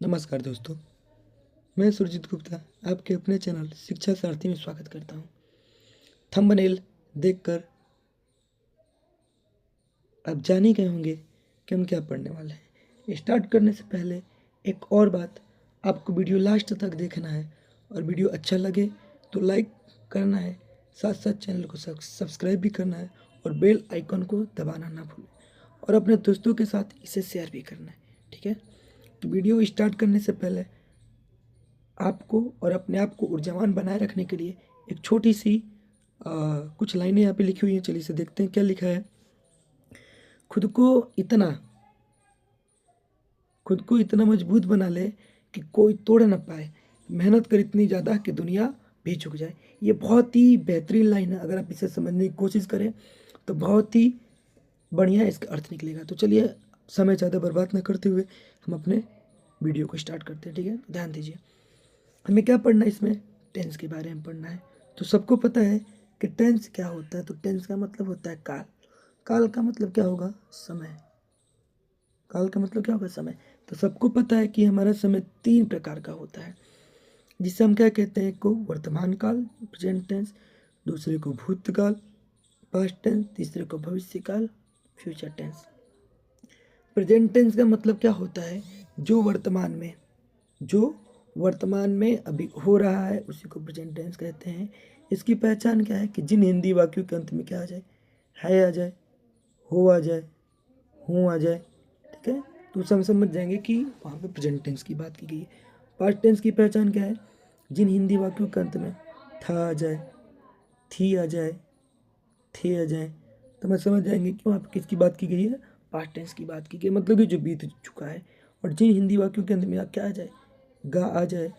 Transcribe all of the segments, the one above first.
नमस्कार दोस्तों, मैं सुरजीत गुप्ता आपके अपने चैनल शिक्षा सारथी में स्वागत करता हूँ। थंबनेल देखकर आप जान ही गए होंगे कि हम क्या पढ़ने वाले हैं। स्टार्ट करने से पहले एक और बात, आपको वीडियो लास्ट तक देखना है और वीडियो अच्छा लगे तो लाइक करना है, साथ साथ चैनल को सब्सक्राइब भी करना है और बेल आइकन को दबाना ना भूलें और अपने दोस्तों के साथ इसे शेयर भी करना है। ठीक है, तो वीडियो स्टार्ट करने से पहले आपको और अपने आप को ऊर्जावान बनाए रखने के लिए एक छोटी सी कुछ लाइनें यहाँ पे लिखी हुई हैं। चलिए इसे देखते हैं क्या लिखा है। खुद को इतना खुद को इतना मजबूत बना ले कि कोई तोड़ ना पाए, मेहनत कर इतनी ज़्यादा कि दुनिया भी झुक जाए। ये बहुत ही बेहतरीन लाइन है। अगर आप इसे समझने की कोशिश करें तो बहुत ही बढ़िया इसका अर्थ निकलेगा। तो चलिए समय ज़्यादा बर्बाद ना करते हुए हम अपने वीडियो को स्टार्ट करते हैं। ठीक है, ध्यान दीजिए। हमें क्या पढ़ना है इसमें? टेंस के बारे में पढ़ना है। तो सबको पता है कि टेंस क्या होता है। तो टेंस का मतलब होता है काल। काल का मतलब क्या होगा? समय। काल का मतलब क्या होगा? समय। तो सबको पता है कि हमारा समय 3 प्रकार का होता है, जिसे हम क्या कहते हैं? एक को वर्तमान काल, प्रेजेंट टेंस, दूसरे को भूतकाल, पास्ट टेंस, तीसरे को भविष्य काल, फ्यूचर टेंस। प्रेजेंट टेंस का मतलब क्या होता है? जो वर्तमान में अभी हो रहा है उसी को प्रेजेंट टेंस कहते हैं। इसकी पहचान क्या है? कि जिन हिंदी वाक्यों के अंत में क्या आ जाए? है आ जाए, हो आ जाए, हूँ आ जाए। ठीक है, तो सब समझ जाएंगे कि वहाँ पे प्रेजेंट टेंस की बात की गई है। पास्ट टेंस की पहचान क्या है? जिन हिंदी वाक्यों के अंत में था आ जाए, थी आ जाए, थे आ जाए, तो मैं समझ जाएंगे कि वहाँ पे किसकी बात की गई है? पास्ट टेंस की बात की गई है, मतलब कि जो बीत चुका है। और जिन हिंदी वाक्यों के अंत में क्या आ जाए? गा आ जाए,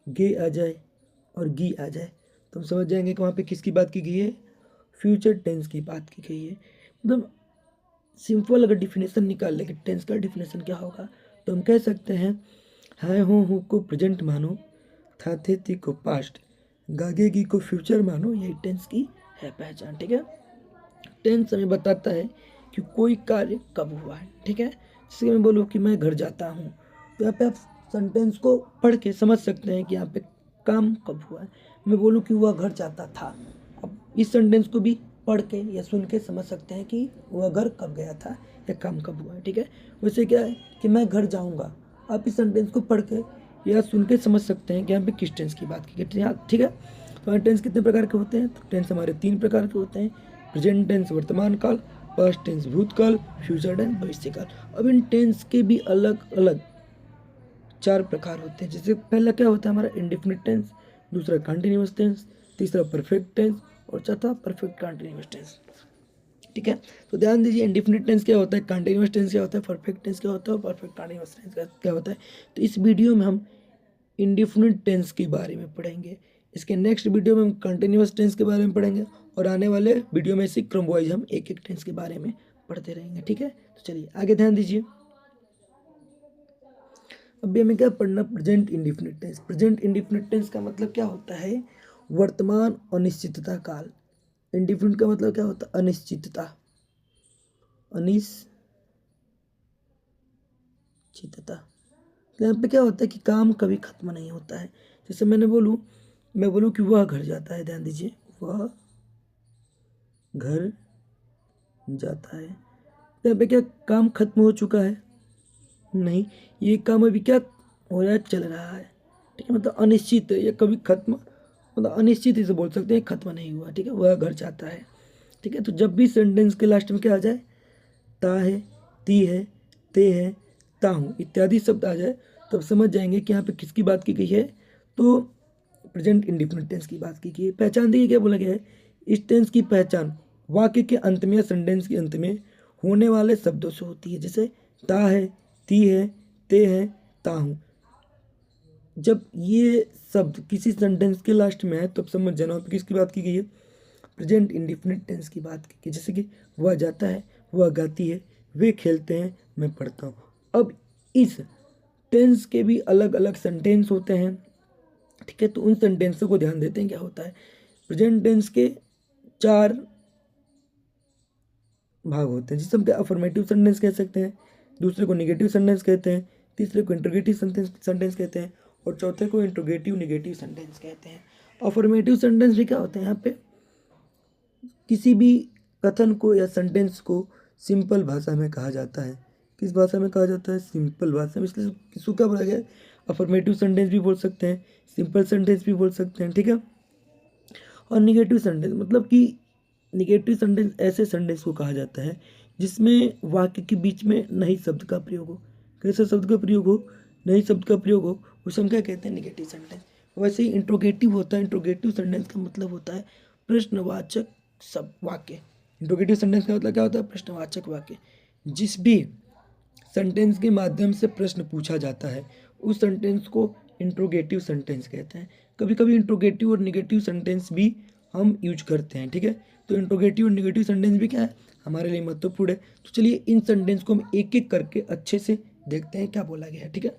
गे आ जाए और गी आ जाए, तो हम समझ जाएंगे कि वहाँ पे किसकी बात की गई है? फ्यूचर टेंस की बात की गई है। मतलब सिंपल अगर डिफिनेशन निकाल ले कि टेंस का डिफिनेशन क्या होगा, तो हम कह सकते हैं है हूँ को प्रेजेंट मानो, था थे थी को पास्ट, गागेगी को फ्यूचर मानो। यही टेंस की है पहचान। ठीक है, टेंस हमें बताता है कि कोई कार्य कब हुआ है। ठीक है, जैसे मैं बोलूँ कि मैं घर जाता हूँ, तो यहाँ पे आप सेंटेंस को पढ़ के समझ सकते हैं कि यहाँ पे काम कब हुआ है। मैं बोलूँ कि वह घर जाता था, अब इस सेंटेंस को भी पढ़ के या सुन के समझ सकते हैं कि वह घर कब गया था या काम कब हुआ है। ठीक है, वैसे क्या है कि मैं घर जाऊँगा, आप इस सेंटेंस को पढ़ के या सुन के समझ सकते हैं कि यहाँ पे किस टेंस की बात की गई। ठीक है, तो टेंस कितने प्रकार के होते हैं? तो टेंस हमारे 3 प्रकार के होते हैं। प्रेजेंट टेंस वर्तमान काल, पास्ट टेंस भूतकाल, फ्यूचर टेंस भविष्य काल। अब इन टेंस के भी अलग अलग 4 प्रकार होते हैं। जैसे पहला क्या होता है हमारा? इंडेफिनिट टेंस, दूसरा कंटिन्यूअस टेंस, तीसरा परफेक्ट टेंस और चौथा परफेक्ट कंटिन्यूअस टेंस। ठीक है, तो ध्यान दीजिए, इंडेफिनिट टेंस क्या होता है, कंटिन्यूअस टेंस क्या होता है, परफेक्ट टेंस क्या होता है और परफेक्ट कंटिन्यूअस टेंस क्या होता है। तो इस वीडियो में हम इंडेफिनिट टेंस के बारे में पढ़ेंगे। इसके नेक्स्ट वीडियो में हम कंटिन्यूअस टेंस के बारे में पढ़ेंगे और आने वाले वीडियो में इसी क्रम वाइज हम एक एक टेंस के बारे में पढ़ते रहेंगे। ठीक है, तो चलिए आगे ध्यान दीजिए। अभी हमें क्या पढ़ना? Present indefinite tense. Present indefinite tense का मतलब क्या होता है? वर्तमान अनिश्चितता काल। इंडेफिनिट का मतलब क्या होता है? अनिश्चितता, अनिश्चितता। तो यहाँ पे क्या होता है कि काम कभी खत्म नहीं होता है। जैसे मैं बोलूँ कि वह घर जाता है, ध्यान दीजिए, वह घर जाता है, तो यहाँ पे क्या काम खत्म हो चुका है? नहीं, ये काम अभी क्या हो रहा है? चल रहा है। ठीक है, मतलब अनिश्चित है, ये कभी खत्म, मतलब अनिश्चित ही से बोल सकते हैं, खत्म नहीं हुआ। ठीक है, वह घर जाता है। ठीक है, तो जब भी सेंटेंस के लास्ट में क्या आ जाए? ता है, ती है, ते है, ता हूँ इत्यादि शब्द आ जाए, तब समझ जाएंगे कि यहाँ पे किसकी बात की गई है। तो प्रेजेंट इंडेफिनिट टेंस की बात की गई है। पहचान देखिए क्या बोला गया है? इस टेंस की पहचान वाक्य के अंत में या सेंटेंस के अंत में होने वाले शब्दों से होती है। जैसे ता है, ती है, ते है, ता हूँ। जब ये शब्द किसी सेंटेंस के लास्ट में है तब समझ जाना तो किसकी बात की गई है? प्रेजेंट इंडेफिनिट टेंस की बात की गई। जैसे कि वह जाता है, वह गाती है, वे खेलते हैं, मैं पढ़ता हूँ। अब इस टेंस के भी अलग अलग सेंटेंस होते हैं। ठीक है, तो उन सेंटेंसों को ध्यान देते हैं क्या होता है। प्रेजेंट टेंस के 4 भाग होते हैं, जिसे हम क्या अफर्मेटिव सेंटेंस कह सकते हैं, दूसरे को निगेटिव सेंटेंस कहते हैं, तीसरे को इंट्रोगेटिव सेंटेंस कहते हैं और चौथे को इंट्रोगेटिव नेगेटिव सेंटेंस कहते हैं। अफर्मेटिव सेंटेंस भी क्या होते हैं यहाँ पे, किसी भी कथन को या सेंटेंस को सिंपल भाषा में कहा जाता है। किस भाषा में कहा जाता है? सिंपल भाषा में, इसलिए इसको क्या बोला गया है? अफर्मेटिव सेंटेंस भी बोल सकते हैं, सिंपल सेंटेंस भी बोल सकते हैं, ठीक है। और निगेटिव सेंटेंस मतलब कि निगेटिव सेंटेंस ऐसे सेंटेंस को कहा जाता है जिसमें वाक्य के बीच में नहीं शब्द का प्रयोग हो। कैसे शब्द का प्रयोग हो? नहीं शब्द का प्रयोग हो, उसे हम क्या कहते हैं? Negative sentence. वैसे ही इंट्रोगेटिव होता है, इंट्रोगेटिव सेंटेंस का मतलब होता है प्रश्नवाचक सब वाक्य। इंट्रोगेटिव सेंटेंस का मतलब क्या होता है? प्रश्नवाचक वाक्य। जिस भी सेंटेंस के माध्यम से प्रश्न पूछा जाता है उस सेंटेंस को इंट्रोगेटिव सेंटेंस कहते हैं। कभी कभी इंट्रोगेटिव और निगेटिव सेंटेंस भी हम यूज करते हैं, ठीक है। तो इंट्रोगेटिव और निगेटिव सेंटेंस भी क्या है? हमारे लिए महत्वपूर्ण है। तो चलिए इन सेंटेंस को हम एक एक करके अच्छे से देखते हैं क्या बोला गया है, ठीक है।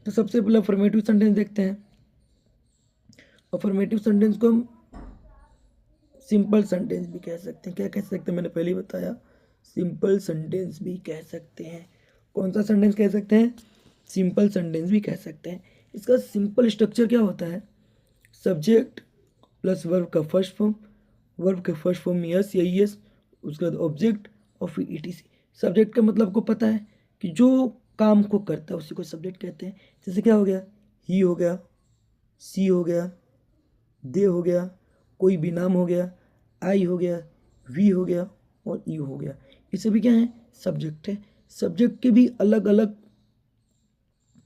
तो सबसे पहले अफर्मेटिव सेंटेंस देखते हैं। अफर्मेटिव सेंटेंस को हम सिंपल सेंटेंस भी कह सकते हैं। क्या कह सकते हैं? मैंने पहले ही बताया, सिंपल सेंटेंस भी कह सकते हैं। कौन सा सेंटेंस कह सकते हैं? सिंपल सेंटेंस भी कह सकते हैं। इसका सिंपल स्ट्रक्चर क्या होता है? सब्जेक्ट प्लस वर्ब का फर्स्ट फॉर्म, वर्ब के फर्स्ट फॉर्म में यस या ईएस, उसके बाद ऑब्जेक्ट और फिर ईटीसी। सब्जेक्ट का मतलब को पता है कि जो काम को करता है उसी को सब्जेक्ट कहते हैं। जैसे क्या हो गया? ही हो गया, सी हो गया, दे हो गया, कोई भी नाम हो गया, आई हो गया, वी हो गया और यू हो गया। ये सभी क्या है? सब्जेक्ट है। सब्जेक्ट के भी अलग अलग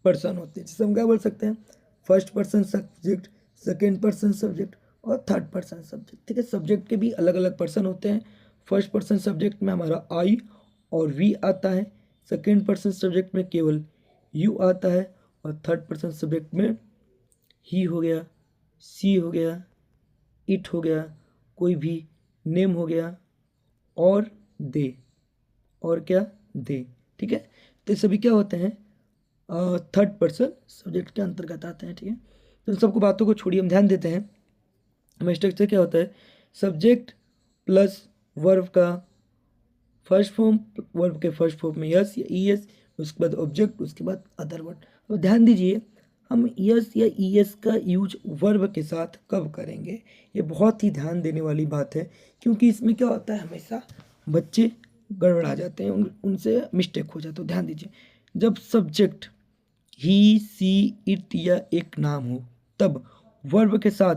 पर्सन होते हैं, जिसे हम क्या बोल सकते हैं? First person subject, second person subject और थर्ड पर्सन सब्जेक्ट, ठीक है। सब्जेक्ट के भी अलग अलग पर्सन होते हैं। फर्स्ट पर्सन सब्जेक्ट में हमारा आई और वी आता है, सेकेंड पर्सन सब्जेक्ट में केवल यू आता है और थर्ड पर्सन सब्जेक्ट में ही हो गया, सी हो गया, इट हो गया, कोई भी नेम हो गया और दे, और क्या? दे, ठीक है। तो ये सभी क्या होते हैं? थर्ड पर्सन सब्जेक्ट के अंतर्गत आते हैं, ठीक है। तो इन सबको बातों को छोड़िए, हम ध्यान देते हैं। हमें स्ट्रक्चर क्या होता है? सब्जेक्ट प्लस वर्ब का फर्स्ट फॉर्म, वर्ब के फर्स्ट फॉर्म में यस या ई एस, उसके बाद ऑब्जेक्ट, उसके बाद अदर वर्ड। तो ध्यान दीजिए, हम यस या ई एस का यूज वर्ब के साथ कब करेंगे? ये बहुत ही ध्यान देने वाली बात है, क्योंकि इसमें क्या होता है, हमेशा बच्चे गड़बड़ा जाते हैं, उनसे मिस्टेक हो जाता है। तो ध्यान दीजिए, जब सब्जेक्ट ही, सी, इट या एक नाम हो तब वर्ब के साथ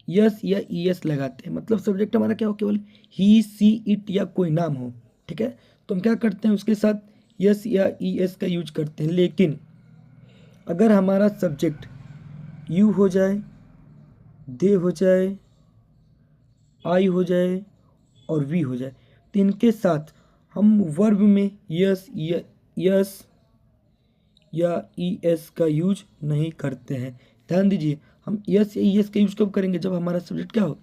यस या ई एस लगाते हैं। मतलब सब्जेक्ट हमारा क्या हो? केवल ही, सी, इट या कोई नाम हो, ठीक है। तो हम क्या करते हैं? उसके साथ यस या ई एस का यूज करते हैं। लेकिन अगर हमारा सब्जेक्ट यू हो जाए, दे हो जाए, आई हो जाए और वी हो जाए, तो इनके साथ हम वर्ब में यस या ई एस का यूज नहीं करते हैं। ध्यान दीजिए, हम यस या ई एस का यूज कब करेंगे? जब हमारा सब्जेक्ट क्या हो?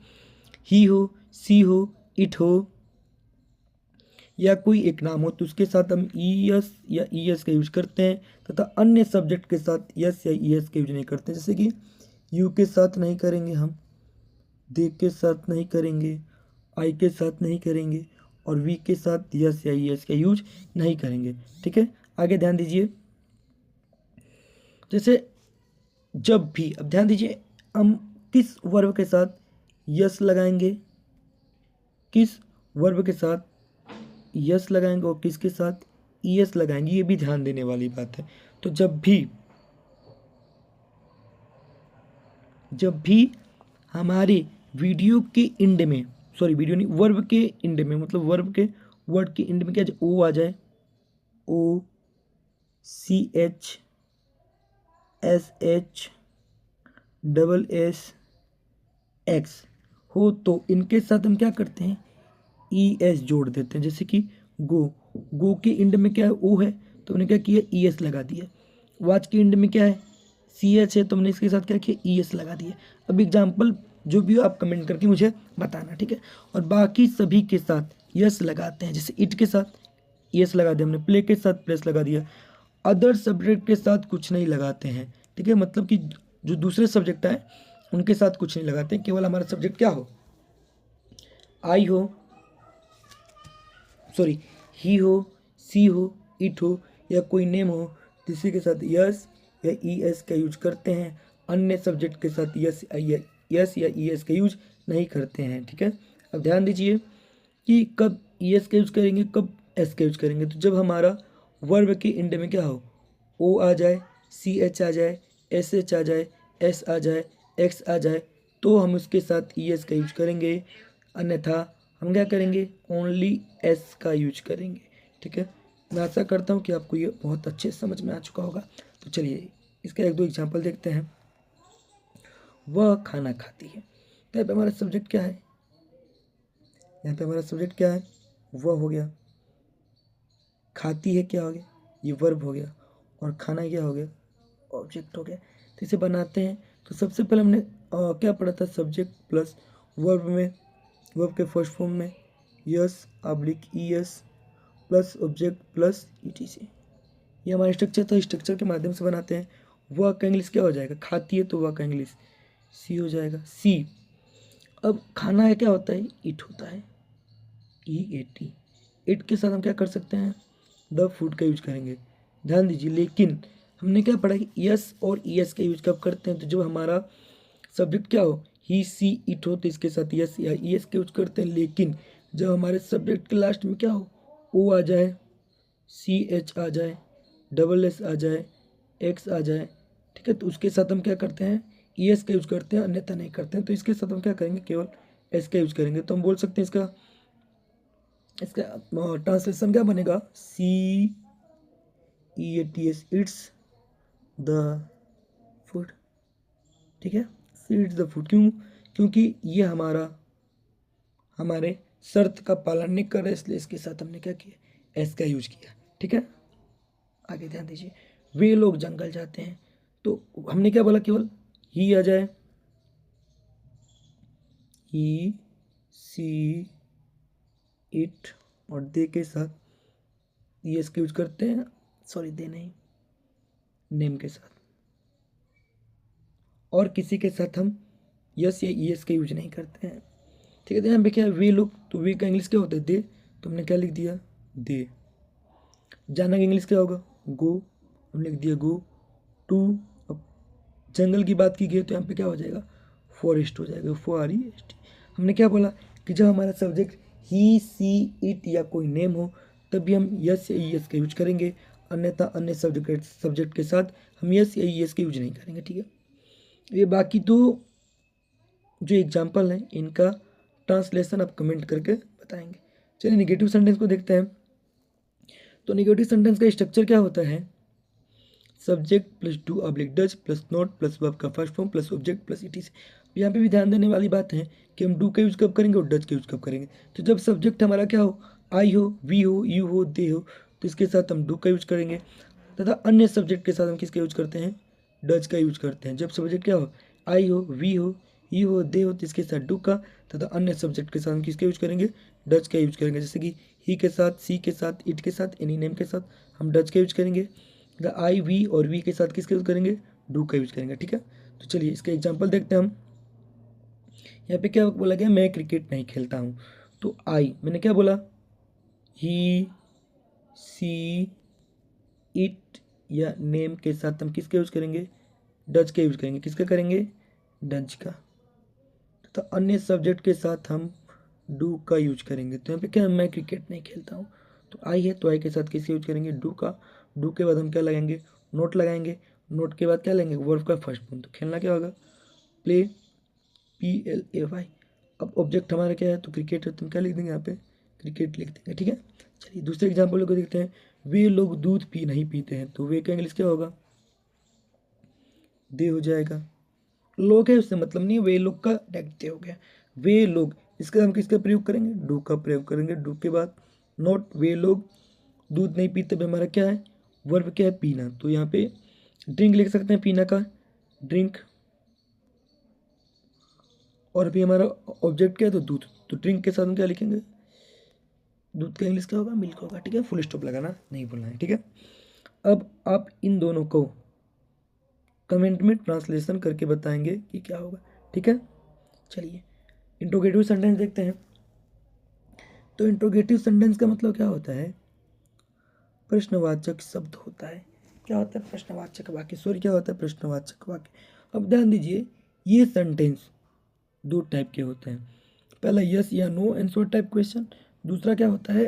ही हो, सी हो, इट हो या कोई एक नाम हो, तो उसके साथ हम ई एस या ई एस का यूज करते हैं, तथा अन्य सब्जेक्ट के साथ यस या ई एस का यूज नहीं करते। जैसे कि यू के साथ नहीं करेंगे हम, दे के साथ नहीं करेंगे, आई के साथ नहीं करेंगे और वी के साथ यस या ई एस का यूज नहीं करेंगे, ठीक है। आगे ध्यान दीजिए, जैसे जब भी, अब ध्यान दीजिए, हम किस वर्ब के साथ यस लगाएंगे, किस वर्ब के साथ यस लगाएंगे और किसके साथ ई एस लगाएंगे, ये भी ध्यान देने वाली बात है। तो जब भी हमारे वीडियो के एंड में, सॉरी वीडियो नहीं, वर्ब के एंड में, मतलब वर्ब के वर्ड के एंड में क्या ओ आ जाए, O, C H, S H, double S, X हो, तो इनके साथ हम क्या करते हैं? ई एस जोड़ देते हैं। जैसे कि गो के एंड में क्या है? ओ है, तो हमने क्या किया? ई एस लगा दिया। वॉच के एंड में क्या है? सी एच है, तो हमने इसके साथ क्या किया? ई एस लगा दिया। अब एग्जाम्पल जो भी हो आप कमेंट करके मुझे बताना, ठीक है। और बाकी सभी के साथ यस लगाते हैं। जैसे इट के साथ यस लगा दिया हमने, प्ले के साथ प्लेस लगा दिया। अदर सब्जेक्ट के साथ कुछ नहीं लगाते हैं, ठीक है। मतलब कि जो दूसरे सब्जेक्ट है उनके साथ कुछ नहीं लगाते हैं, केवल हमारा सब्जेक्ट क्या हो? आई हो, सॉरी ही हो, सी हो, इट हो या कोई नेम हो, तो इसी के साथ यस या ई एस का यूज करते हैं, अन्य सब्जेक्ट के साथ यस या ई एस का यूज नहीं करते हैं। ठीक है, अब ध्यान दीजिए कि कब ई एस का यूज करेंगे, कब एस का यूज करेंगे। तो जब हमारा वर्ब के एंड में क्या हो, ओ आ जाए, सी एच आ जाए, एस एच आ जाए, एस आ जाए, एक्स आ जाए, तो हम उसके साथ ई एस का यूज करेंगे, अन्यथा हम क्या करेंगे, ओनली एस का यूज करेंगे। ठीक है, मैं आशा करता हूँ कि आपको ये बहुत अच्छे से समझ में आ चुका होगा। तो चलिए इसका एक दो एग्जाम्पल देखते हैं। वह खाना खाती है, तो यहाँ पे हमारा सब्जेक्ट क्या है, यहाँ पे हमारा सब्जेक्ट क्या है, वह हो गया, खाती है क्या हो गया, ये वर्ब हो गया, और खाना क्या हो गया, ऑब्जेक्ट हो गया। तो इसे बनाते हैं। तो सबसे पहले हमने क्या पढ़ा था, सब्जेक्ट प्लस वर्ब में, वर्ब के फर्स्ट फॉर्म में yes oblique E S plus object plus etc, ये हमारा स्ट्रक्चर था। स्ट्रक्चर के माध्यम से बनाते हैं। वह का इंग्लिश क्या हो जाएगा, खाती है तो वह का इंग्लिश सी हो जाएगा, सी। अब खाना है क्या होता है, ईट होता है, ई ए टी। इट के साथ हम क्या कर सकते हैं, द फूड का यूज करेंगे। ध्यान दीजिए, लेकिन हमने क्या पढ़ा कि यस और ई एस का यूज कब करते हैं, तो जब हमारा सब्जेक्ट क्या हो, ही सी इट हो, तो इसके साथ यस या ई एस का यूज करते हैं। लेकिन जब हमारे सब्जेक्ट के लास्ट में क्या हो, ओ आ जाए, सी एच आ जाए, डबल एस आ जाए, एक्स आ जाए, ठीक है, तो उसके साथ हम क्या करते हैं, ई एस का यूज करते हैं, अन्यथा नहीं करते हैं। तो इसके साथ हम क्या करेंगे, केवल एस का यूज करेंगे। तो हम बोल सकते हैं इसका इसका ट्रांसलेशन क्या बनेगा, C E A T S, it's the food. ठीक है, इट्स द फूड, क्यों, क्योंकि ये हमारे शर्त का पालन नहीं कर रहे, इसलिए इसके साथ हमने क्या किया, एस का यूज किया। ठीक है, आगे ध्यान दीजिए, वे लोग जंगल जाते हैं, तो हमने क्या बोला, केवल ही आ जाए, ही सी इट, और दे के साथ ये इसका यूज करते हैं, सॉरी दे नहीं, नेम के साथ, और किसी के साथ हम यस या ई एस का यूज नहीं करते हैं। ठीक है, तो यहाँ पे क्या है, वे लोग, तो वे का इंग्लिश क्या होता है, दे, तो हमने क्या लिख दिया, दे। जाना का इंग्लिश क्या होगा, गो, हमने लिख दिया गो टू। अब जंगल की बात की गई तो यहाँ पे क्या हो जाएगा, फॉरेस्ट हो जाएगा, फॉरेस्ट। हमने क्या बोला कि जब हमारा सब्जेक्ट ही सी इट या कोई नेम हो, तभी हम यस या ई एस का यूज करेंगे, अन्यथा अन्य सब्जेक्ट के साथ हम यस या ई एस का यूज नहीं करेंगे। ठीक है, ये बाकी तो जो एग्जाम्पल हैं इनका ट्रांसलेशन आप कमेंट करके बताएंगे। चलिए निगेटिव सेंटेंस को देखते हैं। तो निगेटिव सेंटेंस का स्ट्रक्चर क्या होता है, subject plus do oblique does plus not plus verb का first form plus object plus it is. यहाँ पे भी ध्यान देने वाली बात है कि हम डू का यूज कब करेंगे और डज का यूज कब करेंगे। तो जब सब्जेक्ट हमारा क्या हो, आई हो, वी हो, यू हो, दे हो, तो इसके साथ हम डू का यूज करेंगे, तथा अन्य सब्जेक्ट के साथ हम किसका यूज करते हैं, डज का यूज करते हैं। जब सब्जेक्ट क्या हो, आई हो, वी हो, यू हो, दे हो, तो इसके साथ डू का, तथा अन्य सब्जेक्ट के साथ हम किसका यूज करेंगे, डज का यूज करेंगे। जैसे कि ही के साथ, सी के साथ, इट के साथ, एनी नेम के साथ हम डज का यूज करेंगे। आई वी और वी के साथ किसका यूज करेंगे, डू का यूज करेंगे। ठीक है, तो चलिए इसका एग्जाम्पल देखते हैं हम। यहाँ पे क्या बोला गया, मैं क्रिकेट नहीं खेलता हूँ, तो आई मैंने क्या बोला, ही सी इट या नेम के साथ हम किसका यूज करेंगे, डज का यूज करेंगे। किसका करेंगे, डज का। तो अन्य सब्जेक्ट के साथ हम डू का यूज करेंगे। तो यहाँ पे क्या, मैं क्रिकेट नहीं खेलता हूँ, तो आई है, तो आई के साथ किसका यूज करेंगे, डू का। डू के बाद हम क्या लगाएंगे, नोट लगाएंगे। नोट के बाद क्या लेंगे, वर्ब का फर्स्ट फॉर्म। तो खेलना क्या होगा, play, P L A Y. अब ऑब्जेक्ट हमारा क्या है, तो क्रिकेट है, तो हम क्या लिख देंगे यहाँ पे, क्रिकेट लिख देंगे। ठीक है, चलिए दूसरे एग्जाम्पल को देखते हैं। वे लोग दूध पी नहीं पीते हैं, तो वे का इंग्लिश क्या होगा, दे हो जाएगा। लोग है उससे मतलब नहीं, वे लोग का डायरेक्ट हो गया, वे लोग। इसका हम किसका प्रयोग करेंगे, डू का प्रयोग करेंगे। डू के बाद नॉट, वे लोग दूध नहीं पीते, भी हमारा क्या है, वर्ब क्या है, पीना। तो यहाँ पे ड्रिंक लिख सकते हैं, पीना का ड्रिंक, और अभी हमारा ऑब्जेक्ट क्या है, तो दूध। तो ड्रिंक के साथ हम क्या लिखेंगे, दूध का इंग्लिश क्या होगा, मिल्क होगा। ठीक है, फुल स्टॉप लगाना नहीं भूलना है। ठीक है, अब आप इन दोनों को कमेंट में ट्रांसलेशन करके बताएंगे कि क्या होगा। ठीक है, चलिए इंट्रोगेटिव सेंटेंस देखते हैं। तो इंट्रोगेटिव सेंटेंस का मतलब क्या होता है, प्रश्नवाचक शब्द होता है। क्या होता है प्रश्नवाचक वाक्य, सॉरी क्या होता है प्रश्नवाचक वाक्य। अब ध्यान दीजिए ये सेंटेंस दो टाइप के होते हैं, पहला यस या नो आंसर टाइप क्वेश्चन, दूसरा क्या होता है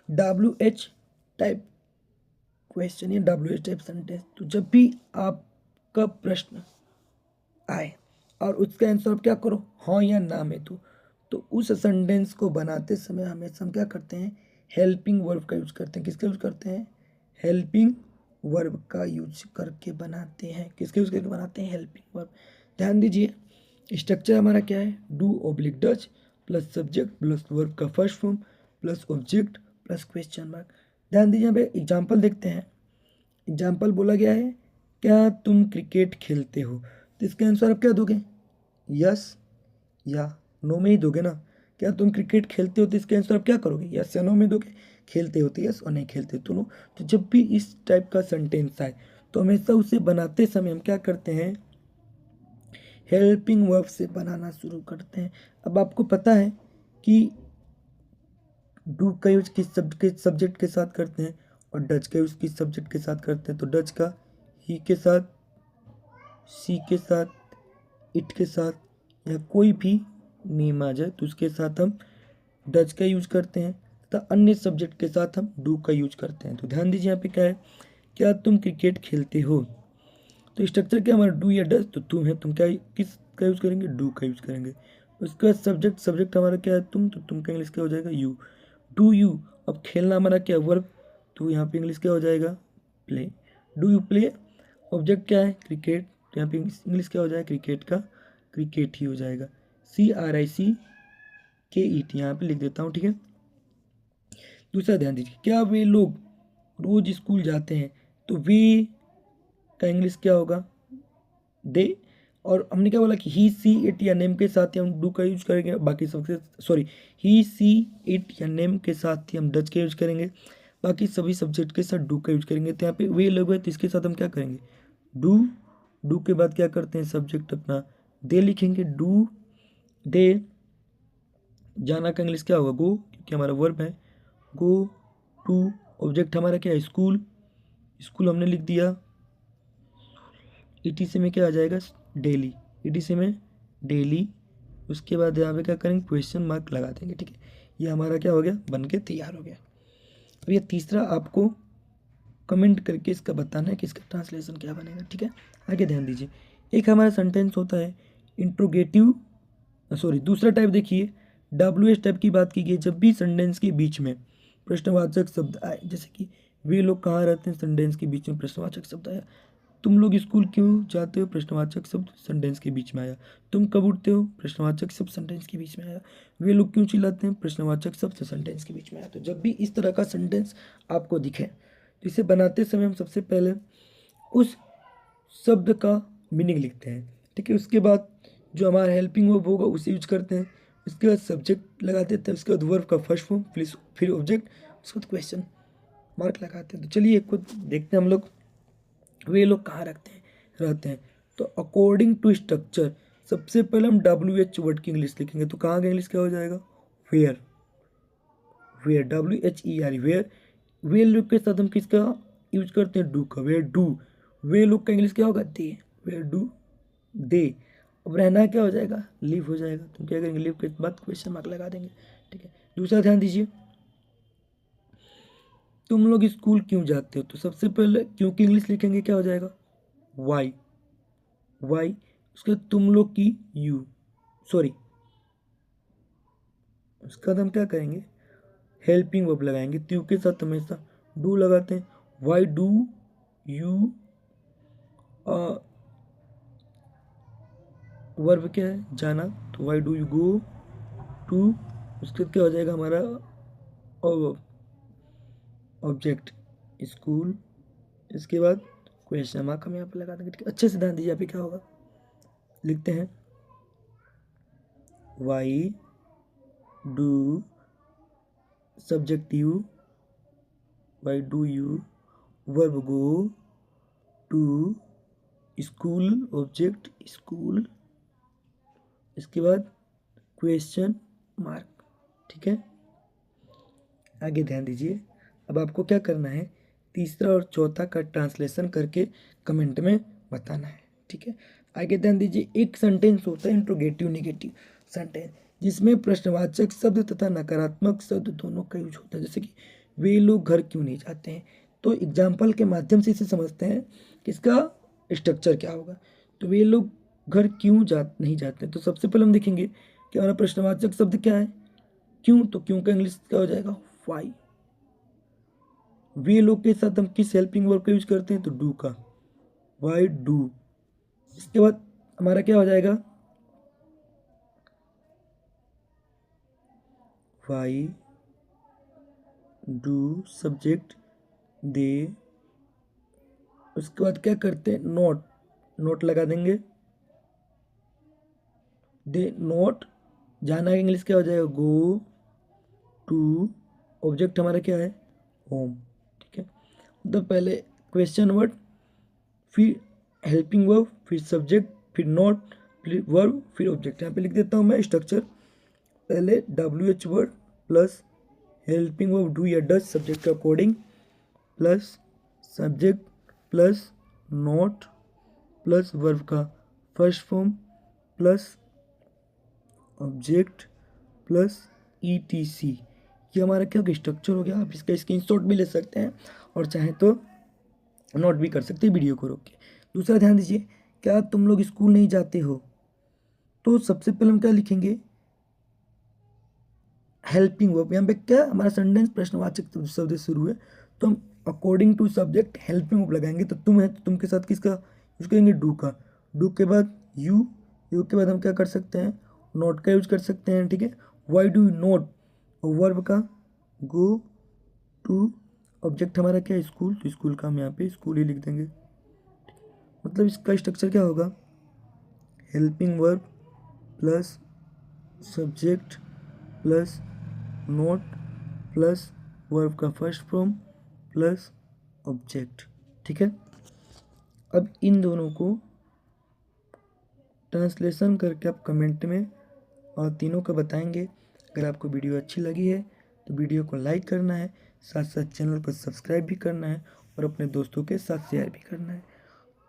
WH टाइप क्वेश्चन या WH टाइप सेंटेंस। तो जब भी आपका प्रश्न आए और उसका आंसर आप क्या करो हाँ या ना में तो उस सेंटेंस को बनाते समय हमेशा हम क्या करते हैं हेल्पिंग वर्ब का यूज करते हैं। किसका यूज करते हैं हेल्पिंग वर्ब का यूज करके बनाते हैं। किसके यूज करके बनाते हैं हेल्पिंग वर्ब। ध्यान दीजिए स्ट्रक्चर हमारा क्या है do oblique does plus subject plus verb का first form plus object plus question mark. ध्यान दीजिए यहाँ पे एग्जाम्पल देखते हैं। एग्जाम्पल बोला गया है क्या तुम क्रिकेट खेलते हो, तो इसका आंसर आप क्या दोगे यस या नो में ही दोगे ना। क्या तुम क्रिकेट खेलते हो तो इसका आंसर आप क्या करोगे यस या नो में दोगे। खेलते हो तो यस और नहीं खेलते तो नो। तो जब भी इस टाइप का सेंटेंस आए तो हमेशा उसे बनाते समय हम क्या करते हैं हेल्पिंग वर्ब से बनाना शुरू करते हैं। अब आपको पता है कि डू का यूज किस सब्जेक्ट के साथ करते हैं और डच का यूज किस सब्जेक्ट के साथ करते हैं। तो डच का ही के साथ सी के साथ इट के साथ या कोई भी नेम आ जाए तो उसके साथ हम डच का यूज करते हैं तथा अन्य सब्जेक्ट के साथ हम डू का यूज करते हैं। तो ध्यान दीजिए यहाँ पे क्या है क्या तुम क्रिकेट खेलते हो, तो स्ट्रक्चर क्या हमारा डू या डच, तो तुम है तुम क्या किस का यूज करेंगे डू का यूज करेंगे। उसके बाद सब्जेक्ट हमारा क्या है तुम, तो तुम का इंग्लिश क्या हो जाएगा यू डू यू। अब खेलना हमारा क्या वर्ब, तो यहाँ पे इंग्लिश क्या हो जाएगा play do you play. Object क्या है क्रिकेट, तो यहाँ पे इंग्लिश क्या हो जाएगा क्रिकेट का क्रिकेट ही हो जाएगा CRICKET यहाँ पे लिख देता हूँ ठीक है। दूसरा ध्यान दीजिए क्या वे लोग रोज स्कूल जाते हैं, तो वे का इंग्लिश क्या होगा दे। और हमने क्या बोला कि ही सी इट या नेम के साथ ही हम डू का यूज करेंगे, बाकी सबसे सॉरी ही सी इट या नेम के साथ ही हम डच का यूज करेंगे, बाकी सभी सब्जेक्ट के साथ डू का यूज करेंगे। तो यहाँ पे वे लोग है तो इसके साथ हम क्या करेंगे डू। डू के बाद क्या करते हैं सब्जेक्ट अपना दे लिखेंगे डू दे। जाना का इंग्लिश क्या होगा गो क्योंकि हमारा वर्ब है गो टू। ऑब्जेक्ट हमारा क्या है स्कूल, स्कूल हमने लिख दिया। ETC में क्या आ जाएगा डेली, ETC में डेली। उसके बाद यहाँ पे क्या करेंगे क्वेश्चन मार्क लगा देंगे ठीक है। ये हमारा क्या हो गया बन के तैयार हो गया। अब ये तीसरा आपको कमेंट करके इसका बताना है कि इसका ट्रांसलेशन क्या बनेगा ठीक है। आगे ध्यान दीजिए एक हमारा सेंटेंस होता है इंट्रोगेटिव सॉरी दूसरा टाइप देखिए WH टाइप की बात की गई जब भी सेंटेंस के बीच में प्रश्नवाचक शब्द आए, जैसे कि वे लोग कहाँ रहते हैं सेंटेंस के बीच में प्रश्नवाचक शब्द आया। तुम लोग स्कूल क्यों जाते हो प्रश्नवाचक शब्द सेंटेंस के बीच में आया। तुम कब उठते हो प्रश्नवाचक शब्द सेंटेंस के बीच में आया। वे लोग क्यों चिल्लाते हैं प्रश्नवाचक शब्द सेंटेंस के बीच में आया। तो जब भी इस तरह का सेंटेंस आपको दिखे तो इसे बनाते समय हम सबसे पहले उस शब्द का मीनिंग लिखते हैं ठीक है। उसके बाद जो हमारा हेल्पिंग वर्ब होगा उसे यूज करते हैं। उसके बाद सब्जेक्ट लगा देते हैं, उसके बाद वर्ब का फर्स्ट फॉर्म फिर ऑब्जेक्ट, उसके बाद क्वेश्चन मार्क लगाते हैं। तो चलिए खुद देखते हैं हम लोग वे लोग कहाँ रहते हैं। तो अकॉर्डिंग टू स्ट्रक्चर सबसे पहले हम WH वर्ड की इंग्लिश लिखेंगे, तो कहाँ का इंग्लिश क्या हो जाएगा वेयर वेयर WHER वेयर। वे लोग के साथ हम किसका यूज करते हैं डू का वेयर डू। वे लोग का इंग्लिश क्या होगा दे वेयर डू दे। अब रहना क्या हो जाएगा लिव हो जाएगा। तो क्या करेंगे लिव के बाद क्वेश्चन मार्क लगा देंगे ठीक है। दूसरा ध्यान दीजिए तुम लोग स्कूल क्यों जाते हो, तो सबसे पहले क्योंकि इंग्लिश लिखेंगे क्या हो जाएगा वाई वाई। उसके बाद तुम लोग की यू सॉरी उसके बाद हम क्या करेंगे हेल्पिंग वर्ब लगाएंगे। त्यू के साथ हमेशा डू लगाते हैं। वाई डू यू वर्ब क्या है जाना, तो why do you go to. उसके बाद क्या हो जाएगा हमारा ऑब्जेक्ट स्कूल। इसके बाद क्वेश्चन मार्क हम यहाँ पे लगा देंगे ठीक है। अच्छे से ध्यान दीजिए यहाँ पे क्या होगा लिखते हैं why do subject you why do you verb go to school object school. इसके बाद क्वेश्चन मार्क ठीक है। आगे ध्यान दीजिए अब आपको क्या करना है तीसरा और चौथा का ट्रांसलेशन करके कमेंट में बताना है। ठीक है, आगे ध्यान दीजिए, एक सेंटेंस होता है इंट्रोगेटिव नेगेटिव सेंटेंस, जिसमें प्रश्नवाचक शब्द तथा नकारात्मक शब्द दोनों का यूज होता है। जैसे कि वे लोग घर क्यों नहीं जाते हैं, तो एग्जाम्पल के माध्यम से इसे समझते हैं कि इसका स्ट्रक्चर क्या होगा। तो वे लोग घर क्यों नहीं जाते, तो सबसे पहले हम देखेंगे कि हमारा प्रश्नवाचक शब्द क्या है, क्यों। तो क्यों का इंग्लिश क्या हो जाएगा, वाई। वे लोग के साथ हम किस हेल्पिंग वर्ब का यूज करते हैं, तो डू का, वाई डू। इसके बाद हमारा क्या हो जाएगा, वाई डू सब्जेक्ट दे। उसके बाद क्या करते हैं, नोट, नोट लगा देंगे, दे नोट। जाना है इंग्लिश क्या हो जाएगा, गो टू। ऑब्जेक्ट हमारा क्या है, होम। ठीक है, मतलब पहले क्वेश्चन वर्ड, फिर हेल्पिंग वर्ब, फिर सब्जेक्ट, फिर नोट, फिर वर्ब, फिर ऑब्जेक्ट। यहाँ पे लिख देता हूँ मैं स्ट्रक्चर। पहले WH word plus helping verb do या डज सब्जेक्ट के according, plus subject plus not plus verb का first form plus object plus ETC। ये हमारा क्या होगा, स्ट्रक्चर हो गया। आप इसका स्क्रीनशॉट भी ले सकते हैं और चाहें तो नोट भी कर सकते हैं वीडियो को रोक के। दूसरा ध्यान दीजिए, क्या तुम लोग स्कूल नहीं जाते हो, तो सबसे पहले हम क्या लिखेंगे, हेल्पिंग वर्ब। यहाँ पे क्या हमारा सेंटेंस प्रश्नवाचक शब्द से शुरू है, तो हम according to subject helping verb लगाएंगे। तो तुम है, तो तुम के साथ किसका यूज करेंगे, डू का। डू के बाद यू, यू के बाद हम क्या कर सकते हैं, नोट का यूज कर सकते हैं। ठीक है, वाई डू नोट, और वर्ब का गो टू। ऑब्जेक्ट हमारा क्या है, स्कूल, तो स्कूल का हम यहाँ पे स्कूल ही लिख देंगे। मतलब इसका स्ट्रक्चर क्या होगा, helping verb plus subject plus not plus verb का फर्स्ट फॉर्म प्लस ऑब्जेक्ट। ठीक है, अब इन दोनों को ट्रांसलेशन करके आप कमेंट में और तीनों का बताएंगे। अगर आपको वीडियो अच्छी लगी है तो वीडियो को लाइक करना है, साथ साथ चैनल को सब्सक्राइब भी करना है और अपने दोस्तों के साथ शेयर भी करना है।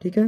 ठीक है।